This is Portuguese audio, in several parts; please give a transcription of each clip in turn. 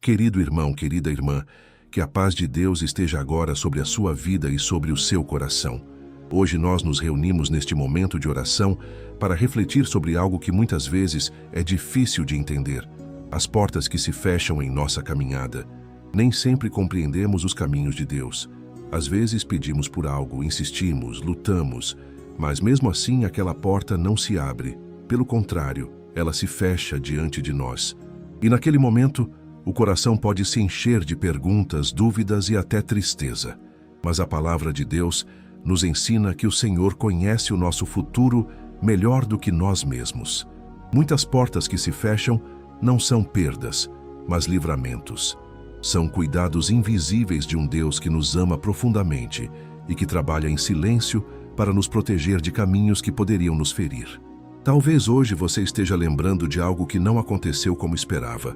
Querido irmão, querida irmã, que a paz de Deus esteja agora sobre a sua vida e sobre o seu coração. Hoje nós nos reunimos neste momento de oração para refletir sobre algo que muitas vezes é difícil de entender: as portas que se fecham em nossa caminhada. Nem sempre compreendemos os caminhos de Deus. Às vezes pedimos por algo, insistimos, lutamos, mas mesmo assim aquela porta não se abre. Pelo contrário, ela se fecha diante de nós. E naquele momento, o coração pode se encher de perguntas, dúvidas e até tristeza. Mas a palavra de Deus nos ensina que o Senhor conhece o nosso futuro melhor do que nós mesmos. Muitas portas que se fecham não são perdas, mas livramentos. São cuidados invisíveis de um Deus que nos ama profundamente e que trabalha em silêncio para nos proteger de caminhos que poderiam nos ferir. Talvez hoje você esteja lembrando de algo que não aconteceu como esperava.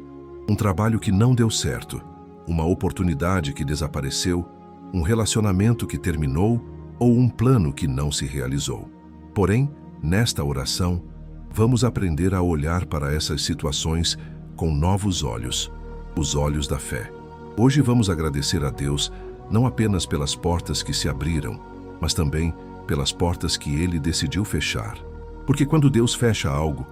Um trabalho que não deu certo, uma oportunidade que desapareceu, um relacionamento que terminou ou um plano que não se realizou. Porém, nesta oração, vamos aprender a olhar para essas situações com novos olhos, os olhos da fé. Hoje vamos agradecer a Deus não apenas pelas portas que se abriram, mas também pelas portas que Ele decidiu fechar. Porque quando Deus fecha algo,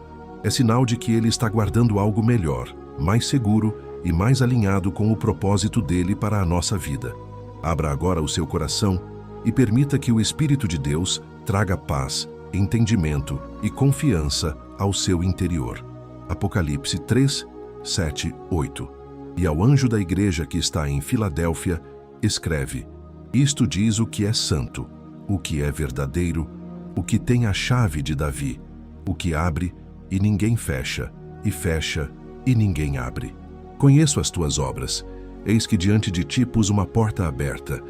é sinal de que Ele está guardando algo melhor, mais seguro e mais alinhado com o propósito dele para a nossa vida. Abra agora o seu coração e permita que o Espírito de Deus traga paz, entendimento e confiança ao seu interior. Apocalipse 3, 7, 8. E ao anjo da igreja que está em Filadélfia, escreve: isto diz o que é santo, o que é verdadeiro, o que tem a chave de Davi, o que abre e ninguém fecha, e fecha e ninguém abre. Conheço as tuas obras. Eis que diante de ti pus uma porta aberta,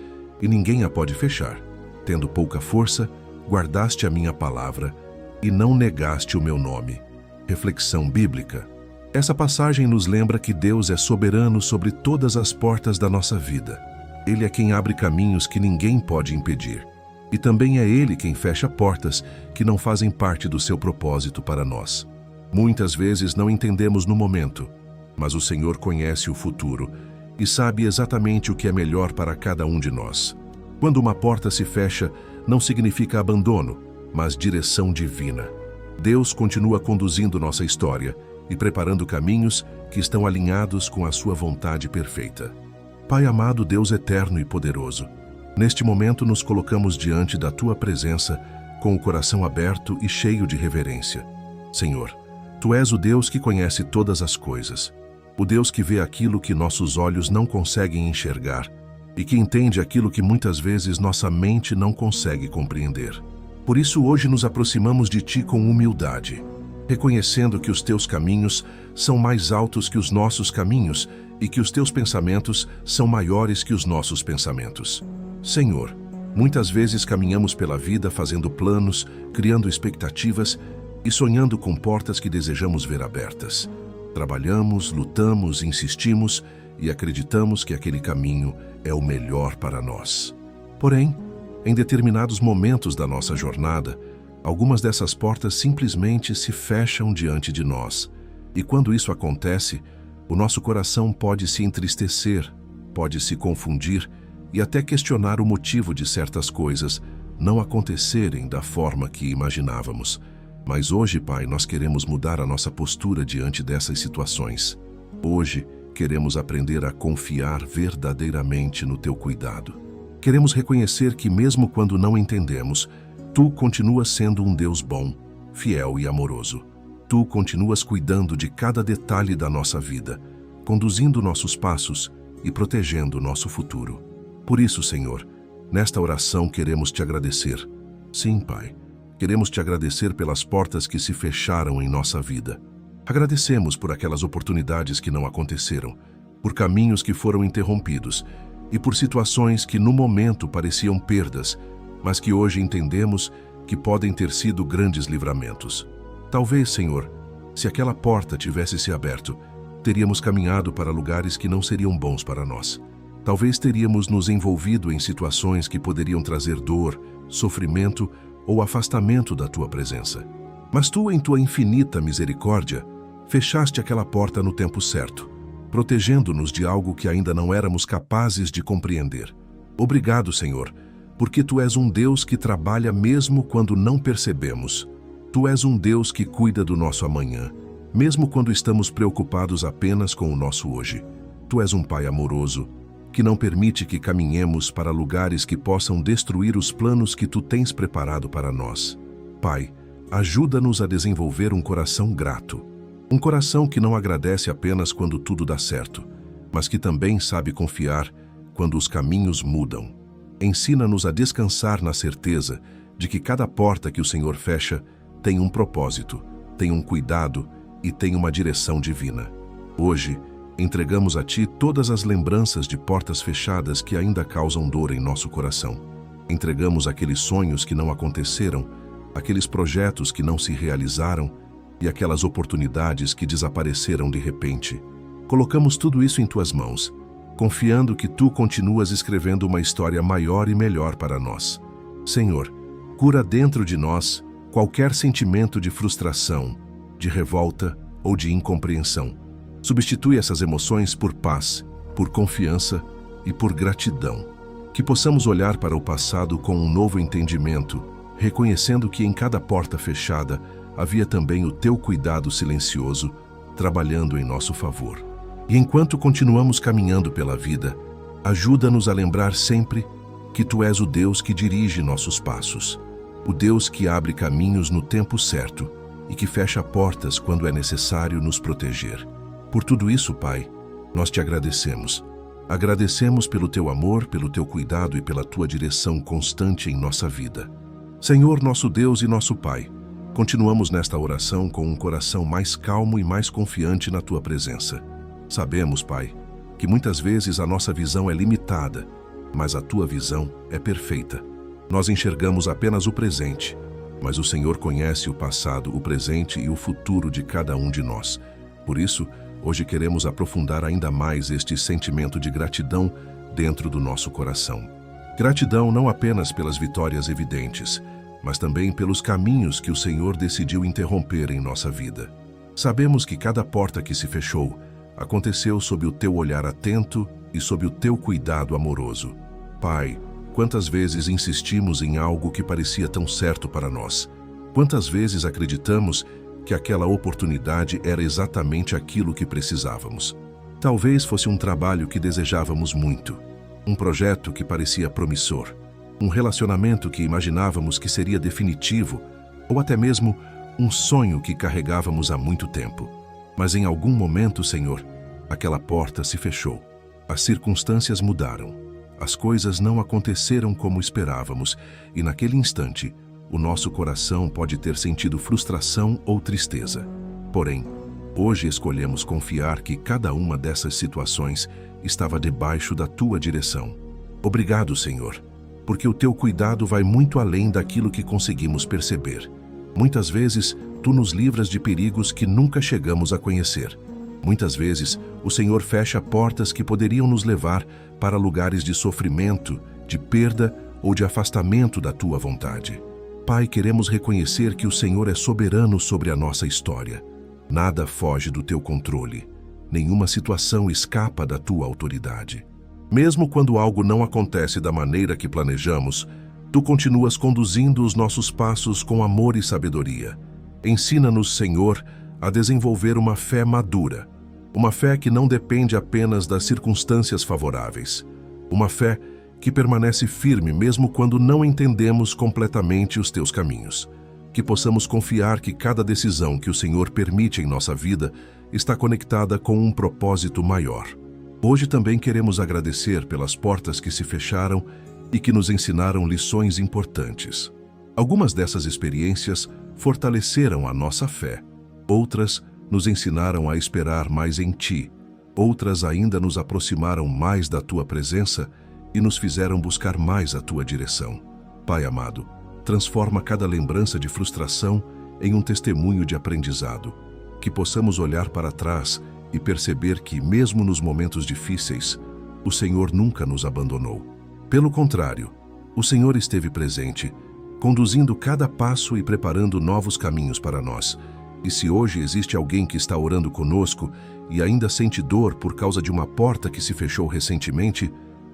e ninguém a pode fechar. Tendo pouca força, guardaste a minha palavra, e não negaste o meu nome. Reflexão bíblica. Essa passagem nos lembra que Deus é soberano sobre todas as portas da nossa vida. Ele é quem abre caminhos que ninguém pode impedir. E também é Ele quem fecha portas que não fazem parte do seu propósito para nós. Muitas vezes não entendemos no momento, mas o Senhor conhece o futuro e sabe exatamente o que é melhor para cada um de nós. Quando uma porta se fecha, não significa abandono, mas direção divina. Deus continua conduzindo nossa história e preparando caminhos que estão alinhados com a sua vontade perfeita. Pai amado, Deus eterno e poderoso, neste momento nos colocamos diante da Tua presença com o coração aberto e cheio de reverência. Senhor, Tu és o Deus que conhece todas as coisas, o Deus que vê aquilo que nossos olhos não conseguem enxergar e que entende aquilo que muitas vezes nossa mente não consegue compreender. Por isso hoje nos aproximamos de Ti com humildade, reconhecendo que os Teus caminhos são mais altos que os nossos caminhos e que os Teus pensamentos são maiores que os nossos pensamentos. Senhor, muitas vezes caminhamos pela vida fazendo planos, criando expectativas e sonhando com portas que desejamos ver abertas. Trabalhamos, lutamos, insistimos e acreditamos que aquele caminho é o melhor para nós. Porém, em determinados momentos da nossa jornada, algumas dessas portas simplesmente se fecham diante de nós. E quando isso acontece, o nosso coração pode se entristecer, pode se confundir e até questionar o motivo de certas coisas não acontecerem da forma que imaginávamos. Mas hoje, Pai, nós queremos mudar a nossa postura diante dessas situações. Hoje, queremos aprender a confiar verdadeiramente no Teu cuidado. Queremos reconhecer que mesmo quando não entendemos, Tu continuas sendo um Deus bom, fiel e amoroso. Tu continuas cuidando de cada detalhe da nossa vida, conduzindo nossos passos e protegendo nosso futuro. Por isso, Senhor, nesta oração queremos Te agradecer. Sim, Pai, queremos Te agradecer pelas portas que se fecharam em nossa vida. Agradecemos por aquelas oportunidades que não aconteceram, por caminhos que foram interrompidos e por situações que no momento pareciam perdas, mas que hoje entendemos que podem ter sido grandes livramentos. Talvez, Senhor, se aquela porta tivesse se aberto, teríamos caminhado para lugares que não seriam bons para nós. Talvez teríamos nos envolvido em situações que poderiam trazer dor, sofrimento ou afastamento da Tua presença. Mas Tu, em Tua infinita misericórdia, fechaste aquela porta no tempo certo, protegendo-nos de algo que ainda não éramos capazes de compreender. Obrigado, Senhor, porque Tu és um Deus que trabalha mesmo quando não percebemos. Tu és um Deus que cuida do nosso amanhã, mesmo quando estamos preocupados apenas com o nosso hoje. Tu és um Pai amoroso, que não permite que caminhemos para lugares que possam destruir os planos que Tu tens preparado para nós. Pai, ajuda-nos a desenvolver um coração grato. Um coração que não agradece apenas quando tudo dá certo, mas que também sabe confiar quando os caminhos mudam. Ensina-nos a descansar na certeza de que cada porta que o Senhor fecha tem um propósito, tem um cuidado e tem uma direção divina. Hoje, entregamos a Ti todas as lembranças de portas fechadas que ainda causam dor em nosso coração. Entregamos aqueles sonhos que não aconteceram, aqueles projetos que não se realizaram e aquelas oportunidades que desapareceram de repente. Colocamos tudo isso em Tuas mãos, confiando que Tu continuas escrevendo uma história maior e melhor para nós. Senhor, cura dentro de nós qualquer sentimento de frustração, de revolta ou de incompreensão. Substitui essas emoções por paz, por confiança e por gratidão. Que possamos olhar para o passado com um novo entendimento, reconhecendo que em cada porta fechada havia também o Teu cuidado silencioso, trabalhando em nosso favor. E enquanto continuamos caminhando pela vida, ajuda-nos a lembrar sempre que Tu és o Deus que dirige nossos passos, o Deus que abre caminhos no tempo certo e que fecha portas quando é necessário nos proteger. Por tudo isso, Pai, nós Te agradecemos. Agradecemos pelo Teu amor, pelo Teu cuidado e pela Tua direção constante em nossa vida. Senhor, nosso Deus e nosso Pai, continuamos nesta oração com um coração mais calmo e mais confiante na Tua presença. Sabemos, Pai, que muitas vezes a nossa visão é limitada, mas a Tua visão é perfeita. Nós enxergamos apenas o presente, mas o Senhor conhece o passado, o presente e o futuro de cada um de nós. Por isso, hoje queremos aprofundar ainda mais este sentimento de gratidão dentro do nosso coração. Gratidão não apenas pelas vitórias evidentes, mas também pelos caminhos que o Senhor decidiu interromper em nossa vida. Sabemos que cada porta que se fechou aconteceu sob o Teu olhar atento e sob o Teu cuidado amoroso. Pai, quantas vezes insistimos em algo que parecia tão certo para nós? Quantas vezes acreditamos que aquela oportunidade era exatamente aquilo que precisávamos? Talvez fosse um trabalho que desejávamos muito, um projeto que parecia promissor, um relacionamento que imaginávamos que seria definitivo, ou até mesmo um sonho que carregávamos há muito tempo. Mas em algum momento, Senhor, aquela porta se fechou. As circunstâncias mudaram. As coisas não aconteceram como esperávamos, e naquele instante, o nosso coração pode ter sentido frustração ou tristeza. Porém, hoje escolhemos confiar que cada uma dessas situações estava debaixo da Tua direção. Obrigado, Senhor, porque o Teu cuidado vai muito além daquilo que conseguimos perceber. Muitas vezes, Tu nos livras de perigos que nunca chegamos a conhecer. Muitas vezes, o Senhor fecha portas que poderiam nos levar para lugares de sofrimento, de perda ou de afastamento da Tua vontade. Pai, queremos reconhecer que o Senhor é soberano sobre a nossa história. Nada foge do Teu controle. Nenhuma situação escapa da Tua autoridade. Mesmo quando algo não acontece da maneira que planejamos, Tu continuas conduzindo os nossos passos com amor e sabedoria. Ensina-nos, Senhor, a desenvolver uma fé madura. Uma fé que não depende apenas das circunstâncias favoráveis. Uma fé que permanece firme mesmo quando não entendemos completamente os Teus caminhos. Que possamos confiar que cada decisão que o Senhor permite em nossa vida está conectada com um propósito maior. Hoje também queremos agradecer pelas portas que se fecharam e que nos ensinaram lições importantes. Algumas dessas experiências fortaleceram a nossa fé. Outras nos ensinaram a esperar mais em Ti. Outras ainda nos aproximaram mais da Tua presença e nos fizeram buscar mais a Tua direção. Pai amado, transforma cada lembrança de frustração em um testemunho de aprendizado. Que possamos olhar para trás e perceber que, mesmo nos momentos difíceis, o Senhor nunca nos abandonou. Pelo contrário, o Senhor esteve presente, conduzindo cada passo e preparando novos caminhos para nós. E se hoje existe alguém que está orando conosco e ainda sente dor por causa de uma porta que se fechou recentemente,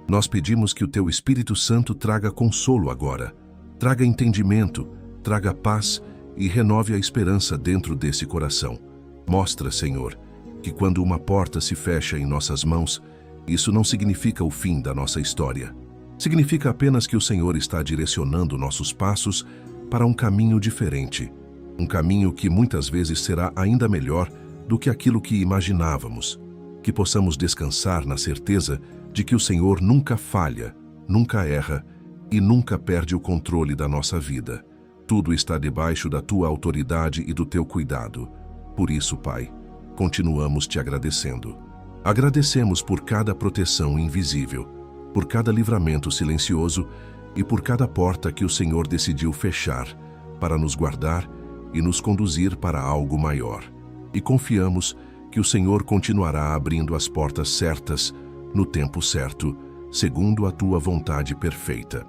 nós pedimos que o Teu Espírito Santo traga consolo agora, traga entendimento, traga paz e renove a esperança dentro desse coração. Mostra, Senhor, que quando uma porta se fecha em nossas mãos, isso não significa o fim da nossa história. Significa apenas que o Senhor está direcionando nossos passos para um caminho diferente. Um caminho que muitas vezes será ainda melhor do que aquilo que imaginávamos. Que possamos descansar na certeza de que o Senhor nunca falha, nunca erra e nunca perde o controle da nossa vida. Tudo está debaixo da Tua autoridade e do Teu cuidado. Por isso, Pai, continuamos Te agradecendo. Agradecemos por cada proteção invisível, por cada livramento silencioso e por cada porta que o Senhor decidiu fechar para nos guardar e nos conduzir para algo maior. E confiamos que o Senhor continuará abrindo as portas certas, no tempo certo, segundo a Tua vontade perfeita.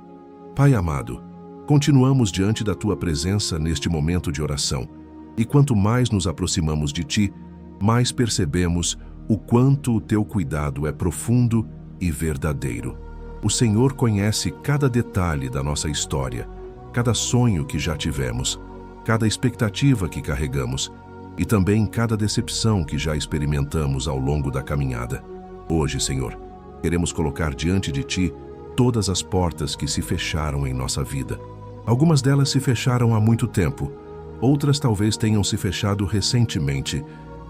Pai amado, continuamos diante da Tua presença neste momento de oração, e quanto mais nos aproximamos de Ti, mais percebemos o quanto o Teu cuidado é profundo e verdadeiro. O Senhor conhece cada detalhe da nossa história, cada sonho que já tivemos, cada expectativa que carregamos e também cada decepção que já experimentamos ao longo da caminhada. Hoje, Senhor, queremos colocar diante de Ti todas as portas que se fecharam em nossa vida. Algumas delas se fecharam há muito tempo, outras talvez tenham se fechado recentemente,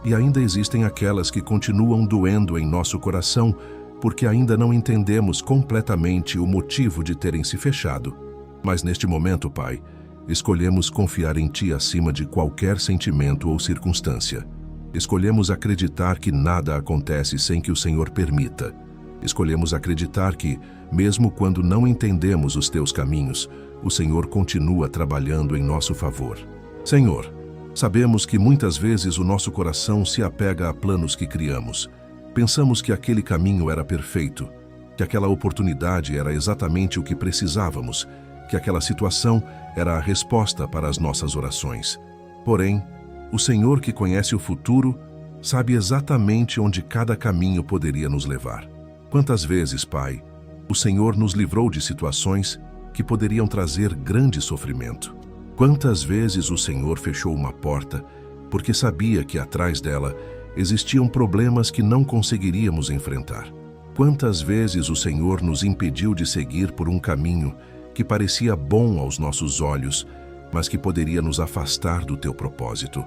e ainda existem aquelas que continuam doendo em nosso coração porque ainda não entendemos completamente o motivo de terem se fechado. Mas neste momento, Pai, escolhemos confiar em Ti acima de qualquer sentimento ou circunstância. Escolhemos acreditar que nada acontece sem que o Senhor permita. Escolhemos acreditar que, mesmo quando não entendemos os Teus caminhos, o Senhor continua trabalhando em nosso favor. Senhor, sabemos que muitas vezes o nosso coração se apega a planos que criamos. Pensamos que aquele caminho era perfeito, que aquela oportunidade era exatamente o que precisávamos, que aquela situação era a resposta para as nossas orações. Porém, o Senhor que conhece o futuro sabe exatamente onde cada caminho poderia nos levar. Quantas vezes, Pai, o Senhor nos livrou de situações que poderiam trazer grande sofrimento. Quantas vezes o Senhor fechou uma porta porque sabia que atrás dela existiam problemas que não conseguiríamos enfrentar. Quantas vezes o Senhor nos impediu de seguir por um caminho que parecia bom aos nossos olhos, mas que poderia nos afastar do Teu propósito.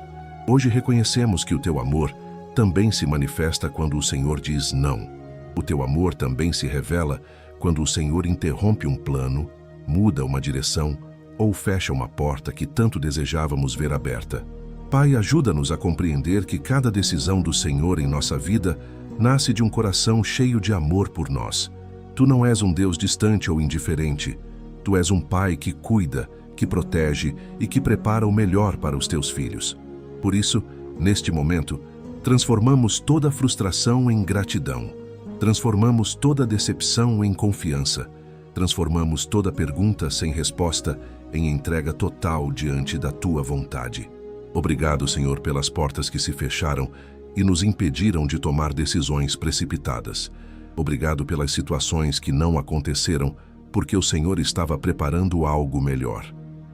Hoje reconhecemos que o Teu amor também se manifesta quando o Senhor diz não. O Teu amor também se revela quando o Senhor interrompe um plano, muda uma direção ou fecha uma porta que tanto desejávamos ver aberta. Pai, ajuda-nos a compreender que cada decisão do Senhor em nossa vida nasce de um coração cheio de amor por nós. Tu não és um Deus distante ou indiferente. Tu és um Pai que cuida, que protege e que prepara o melhor para os Teus filhos. Por isso, neste momento, transformamos toda frustração em gratidão. Transformamos toda decepção em confiança. Transformamos toda pergunta sem resposta em entrega total diante da Tua vontade. Obrigado, Senhor, pelas portas que se fecharam e nos impediram de tomar decisões precipitadas. Obrigado pelas situações que não aconteceram, porque o Senhor estava preparando algo melhor.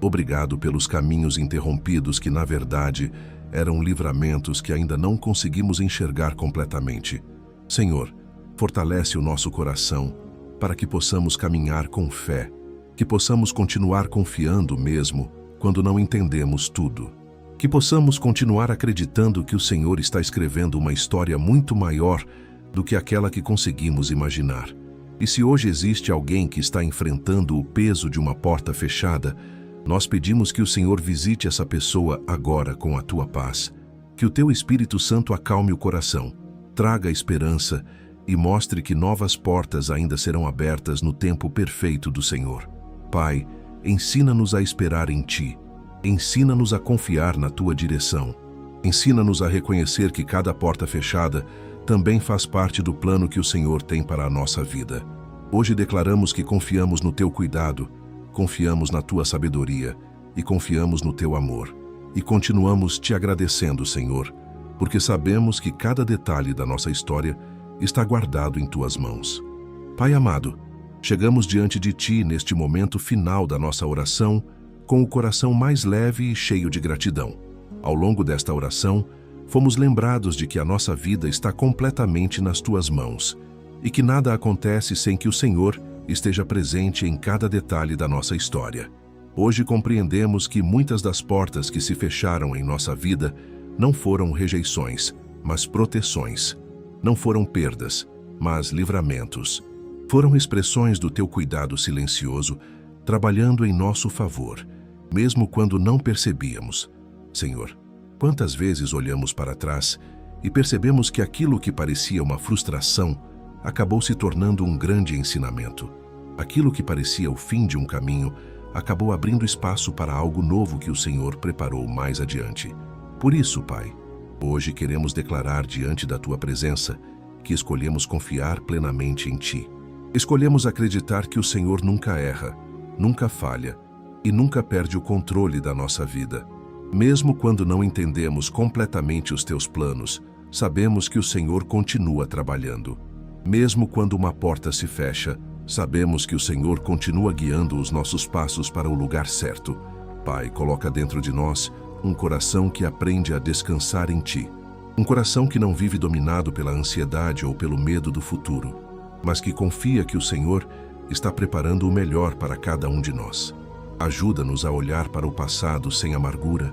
Obrigado pelos caminhos interrompidos que, na verdade, eram livramentos que ainda não conseguimos enxergar completamente. Senhor, fortalece o nosso coração para que possamos caminhar com fé, que possamos continuar confiando mesmo quando não entendemos tudo. Que possamos continuar acreditando que o Senhor está escrevendo uma história muito maior do que aquela que conseguimos imaginar. E se hoje existe alguém que está enfrentando o peso de uma porta fechada, nós pedimos que o Senhor visite essa pessoa agora com a Tua paz. Que o Teu Espírito Santo acalme o coração, traga esperança e mostre que novas portas ainda serão abertas no tempo perfeito do Senhor. Pai, ensina-nos a esperar em Ti. Ensina-nos a confiar na Tua direção. Ensina-nos a reconhecer que cada porta fechada também faz parte do plano que o Senhor tem para a nossa vida. Hoje declaramos que confiamos no Teu cuidado, confiamos na Tua sabedoria e confiamos no Teu amor. e continuamos te agradecendo, Senhor, porque sabemos que cada detalhe da nossa história está guardado em tuas mãos. Pai amado, chegamos diante de ti neste momento final da nossa oração com o coração mais leve e cheio de gratidão. Ao longo desta oração, fomos lembrados de que a nossa vida está completamente nas tuas mãos e que nada acontece sem que o Senhor esteja presente em cada detalhe da nossa história. Hoje compreendemos que muitas das portas que se fecharam em nossa vida não foram rejeições, mas proteções. Não foram perdas, mas livramentos. Foram expressões do teu cuidado silencioso, trabalhando em nosso favor, mesmo quando não percebíamos. Senhor, quantas vezes olhamos para trás e percebemos que aquilo que parecia uma frustração acabou se tornando um grande ensinamento. Aquilo que parecia o fim de um caminho acabou abrindo espaço para algo novo que o Senhor preparou mais adiante. Por isso, Pai, hoje queremos declarar diante da Tua presença que escolhemos confiar plenamente em Ti. Escolhemos acreditar que o Senhor nunca erra, nunca falha e nunca perde o controle da nossa vida. Mesmo quando não entendemos completamente os Teus planos, sabemos que o Senhor continua trabalhando. Mesmo quando uma porta se fecha, sabemos que o Senhor continua guiando os nossos passos para o lugar certo. Pai, coloca dentro de nós um coração que aprende a descansar em Ti. Um coração que não vive dominado pela ansiedade ou pelo medo do futuro, mas que confia que o Senhor está preparando o melhor para cada um de nós. Ajuda-nos a olhar para o passado sem amargura,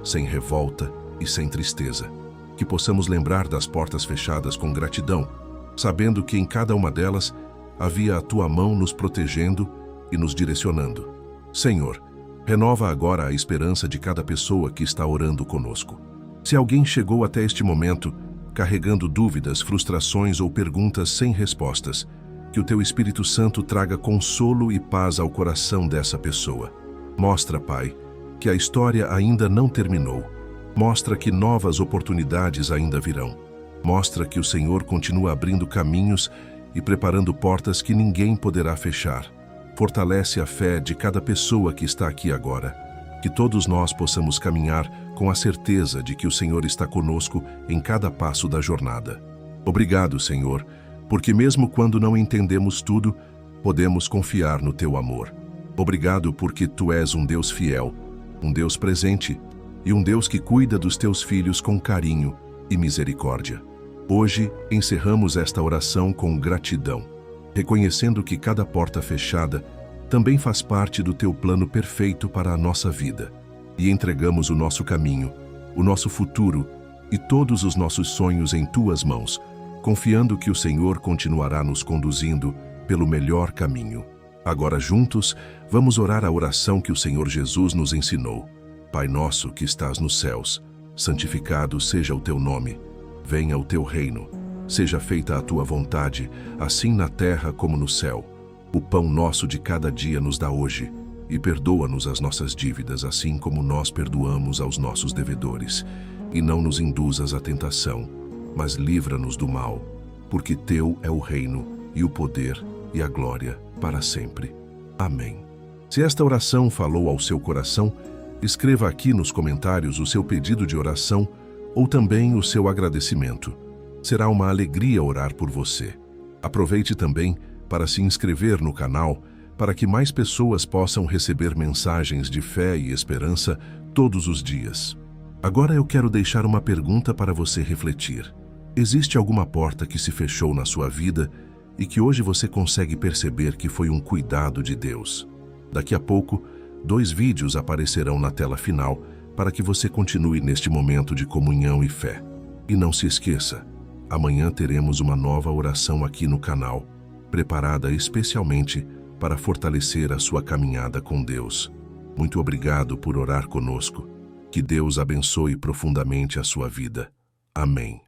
sem revolta e sem tristeza. Que possamos lembrar das portas fechadas com gratidão, sabendo que em cada uma delas havia a Tua mão nos protegendo e nos direcionando. Senhor, renova agora a esperança de cada pessoa que está orando conosco. Se alguém chegou até este momento carregando dúvidas, frustrações ou perguntas sem respostas, que o Teu Espírito Santo traga consolo e paz ao coração dessa pessoa. Mostra, Pai, que a história ainda não terminou. Mostra que novas oportunidades ainda virão. Mostra que o Senhor continua abrindo caminhos e preparando portas que ninguém poderá fechar. Fortalece a fé de cada pessoa que está aqui agora. Que todos nós possamos caminhar com a certeza de que o Senhor está conosco em cada passo da jornada. Obrigado, Senhor, porque mesmo quando não entendemos tudo, podemos confiar no Teu amor. Obrigado porque Tu és um Deus fiel, um Deus presente e um Deus que cuida dos Teus filhos com carinho e misericórdia. Hoje, encerramos esta oração com gratidão, reconhecendo que cada porta fechada também faz parte do Teu plano perfeito para a nossa vida, e entregamos o nosso caminho, o nosso futuro e todos os nossos sonhos em Tuas mãos, confiando que o Senhor continuará nos conduzindo pelo melhor caminho. Agora juntos, vamos orar a oração que o Senhor Jesus nos ensinou. Pai nosso que estás nos céus, santificado seja o Teu nome. Venha o Teu reino. Seja feita a Tua vontade, assim na terra como no céu. O pão nosso de cada dia nos dá hoje, e perdoa-nos as nossas dívidas, assim como nós perdoamos aos nossos devedores. E não nos induzas à tentação, mas livra-nos do mal, porque Teu é o reino, e o poder, e a glória, para sempre. Amém. Se esta oração falou ao seu coração, escreva aqui nos comentários o seu pedido de oração ou também o seu agradecimento. Será uma alegria orar por você. Aproveite também para se inscrever no canal para que mais pessoas possam receber mensagens de fé e esperança todos os dias. Agora eu quero deixar uma pergunta para você refletir. Existe alguma porta que se fechou na sua vida e que hoje você consegue perceber que foi um cuidado de Deus? Daqui a pouco, 2 vídeos aparecerão na tela final para que você continue neste momento de comunhão e fé. E não se esqueça, amanhã teremos uma nova oração aqui no canal, preparada especialmente para fortalecer a sua caminhada com Deus. Muito obrigado por orar conosco. Que Deus abençoe profundamente a sua vida. Amém.